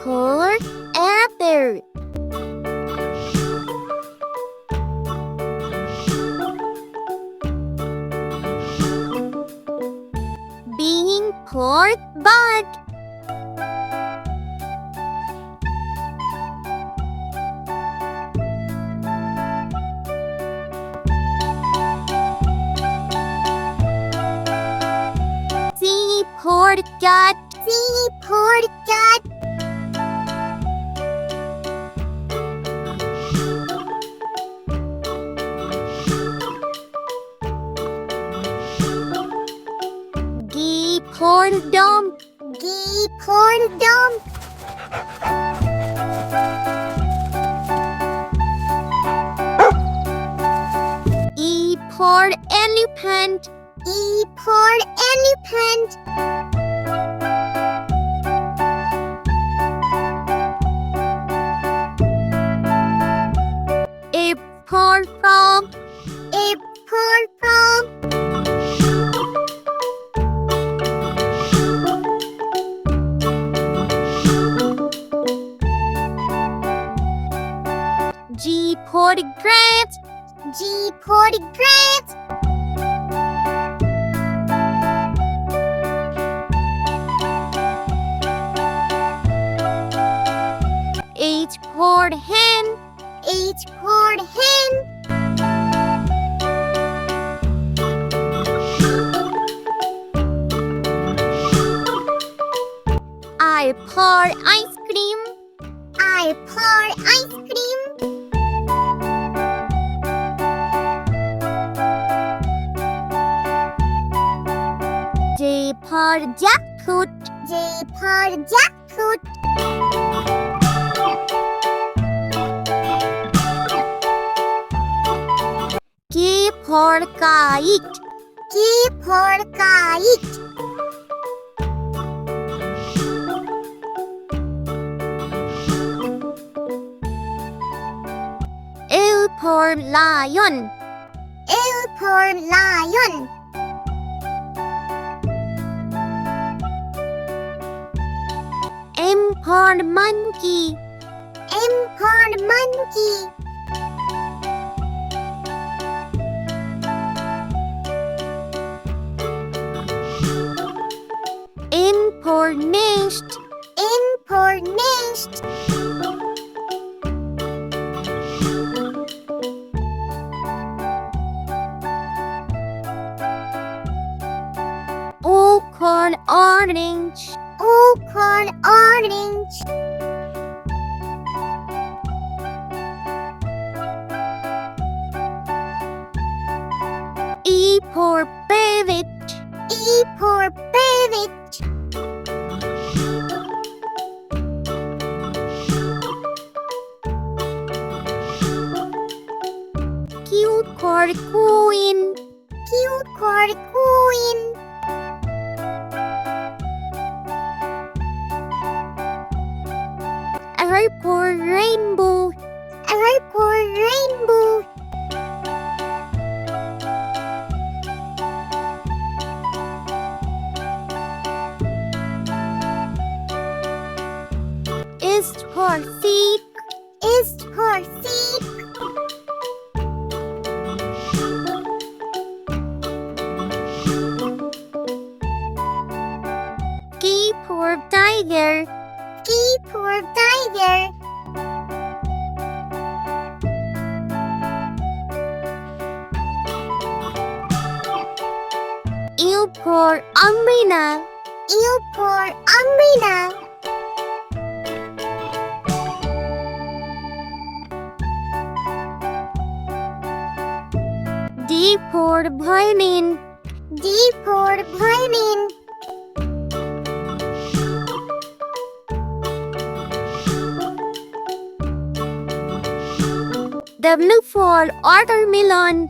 for apple. B for bug. C for cat. C for cat. D for dog. D for dog. E for elephant. E for elephant. F for frog. F for frog. G for grapes. G for grapes. H for hen. H for hen. I for ice cream. I for ice cream. J for jackfruit. J for jackfruit. K for kite. K for kite. L for lion. L for lion. M for monkey. M for monkey. N for nest. N for nest. O for orange. O for orange. E for parrot. E for parrot. Q for queen. Q for queen. R for rainbow. R for rainbow. S for seek. S for seek. T for tiger. T for tiger. U for umbrella. U for umbrella. D for violin. D for violin. W for watermelon.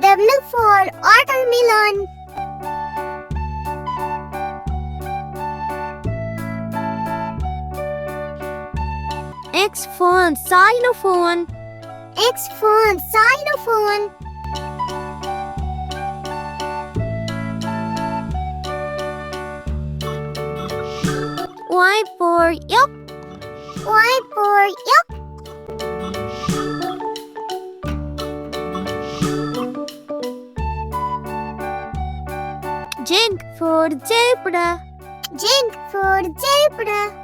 W for watermelon. X for xylophone. X for xylophone. Y for yolk. Y for yak. Z for zebra. Z for zebra.